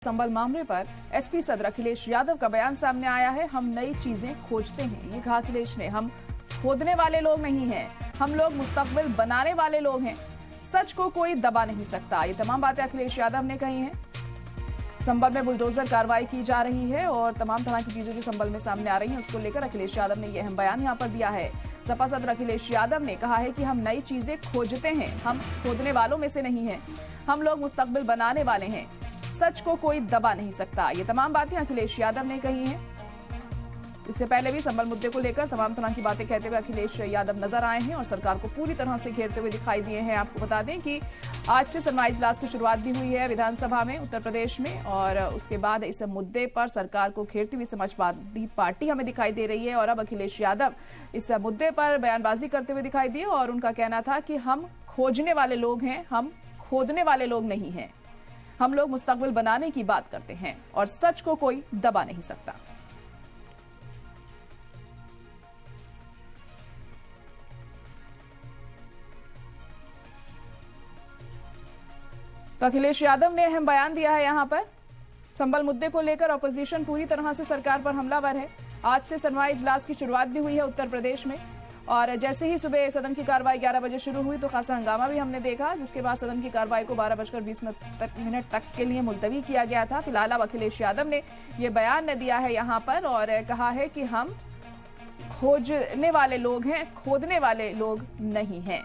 संबल मामले पर एसपी सदर अखिलेश यादव का बयान सामने आया है। हम नई चीजें खोजते हैं, ये कहा अखिलेश ने। हम खोदने वाले लोग नहीं हैं, हम लोग मुस्तकबिल बनाने वाले लोग हैं। सच को कोई दबा नहीं सकता। ये तमाम बातें अखिलेश यादव ने कही हैं। संबल में बुलडोजर कार्रवाई की जा रही है और तमाम तरह की चीजें जो संबल में सामने आ रही हैं उसको लेकर अखिलेश यादव ने यह अहम बयान यहां पर दिया है। सपा सदर अखिलेश यादव ने कहा है कि हम नई चीजें खोजते हैं, हम खोदने वालों में से नहीं हैं, हम लोग मुस्तकबिल बनाने वाले हैं। सच को कोई दबा नहीं सकता। ये तमाम बातें अखिलेश यादव ने कही हैं। इससे पहले भी संबल मुद्दे को लेकर तमाम तरह की बातें कहते हुए अखिलेश यादव नजर आए हैं और सरकार को पूरी तरह से घेरते हुए दिखाई दिए हैं। आपको बता दें कि आज से सुनवाई इजलास की शुरुआत भी हुई है विधानसभा में उत्तर प्रदेश में, और उसके बाद इस मुद्दे पर सरकार को घेरती हुई समाजवादी पार्टी हमें दिखाई दे रही है। और अब अखिलेश यादव इस मुद्दे पर बयानबाजी करते हुए दिखाई दिए और उनका कहना था कि हम खोजने वाले लोग हैं, हम खोदने वाले लोग नहीं हैं। हम लोग मुस्तकबिल बनाने की बात करते हैं और सच को कोई दबा नहीं सकता। तो अखिलेश यादव ने अहम बयान दिया है यहां पर। संबल मुद्दे को लेकर अपोजिशन पूरी तरह से सरकार पर हमलावर है। आज से सुनवाई इजलास की शुरुआत भी हुई है उत्तर प्रदेश में, और जैसे ही सुबह सदन की कार्रवाई 11 बजे शुरू हुई तो खासा हंगामा भी हमने देखा, जिसके बाद सदन की कार्रवाई को 12:20 तक के लिए मुलतवी किया गया था। फिलहाल अब अखिलेश यादव ने यह बयान दिया है यहां पर और कहा है कि हम खोजने वाले लोग हैं, खोदने वाले लोग नहीं हैं।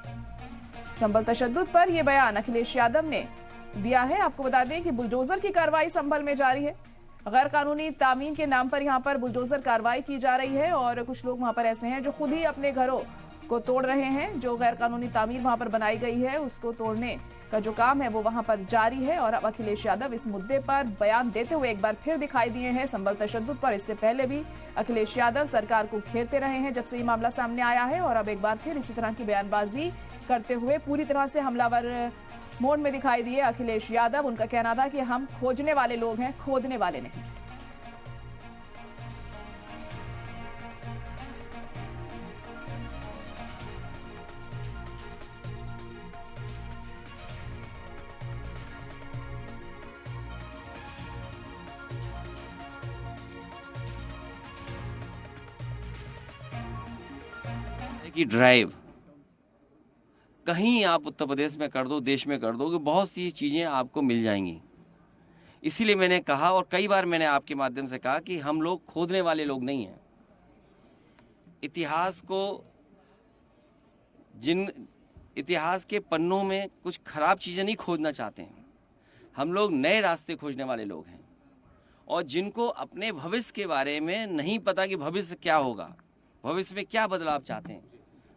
संबल तशद्दुद पर यह बयान अखिलेश यादव ने दिया है। आपको बता दें कि बुलडोजर की कार्रवाई संभल में जारी है। गैर कानूनी तामीर के नाम पर यहां पर बुलडोजर कार्रवाई की जा रही है और कुछ लोग वहां पर ऐसे हैं जो खुद ही अपने घरों को तोड़ रहे हैं। जो गैर कानूनी तामीर वहां पर बनाई गई है उसको तोड़ने का जो काम है वो वहां पर जारी है। और अब अखिलेश यादव इस मुद्दे पर बयान देते हुए एक बार फिर दिखाई दिए हैं संबल तशद्दुद पर। इससे पहले भी अखिलेश यादव सरकार को घेरते रहे हैं जब से ये मामला सामने आया है, और अब एक बार फिर इसी तरह की बयानबाजी करते हुए पूरी तरह से हमलावर मोड में दिखाई दिए अखिलेश यादव। उनका कहना था कि हम खोजने वाले लोग हैं, खोदने वाले नहीं। की ड्राइव कहीं आप उत्तर प्रदेश में कर दो, देश में कर दो, कि बहुत सी चीज़ें आपको मिल जाएंगी। इसीलिए मैंने कहा और कई बार मैंने आपके माध्यम से कहा कि हम लोग खोदने वाले लोग नहीं हैं। इतिहास को, इतिहास के पन्नों में कुछ खराब चीज़ें नहीं खोदना चाहते हैं। हम लोग नए रास्ते खोजने वाले लोग हैं, और जिनको अपने भविष्य के बारे में नहीं पता कि भविष्य क्या होगा, भविष्य में क्या बदलाव चाहते हैं,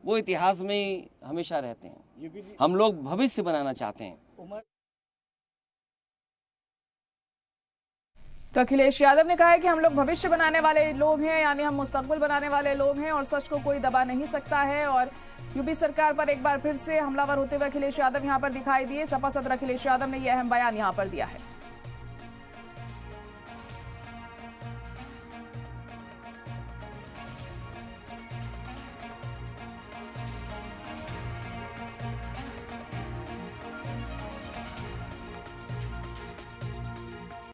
वो इतिहास में ही हमेशा रहते हैं। हम लोग भविष्य बनाना चाहते हैं। तो अखिलेश यादव ने कहा है कि हम लोग भविष्य बनाने वाले लोग हैं, यानी हम मुस्तकबिल बनाने वाले लोग हैं और सच को कोई दबा नहीं सकता है। और यूपी सरकार पर एक बार फिर से हमलावर होते हुए अखिलेश यादव यहां पर दिखाई दिए। सपा सदर अखिलेश यादव ने यह अहम बयान यहां पर दिया है।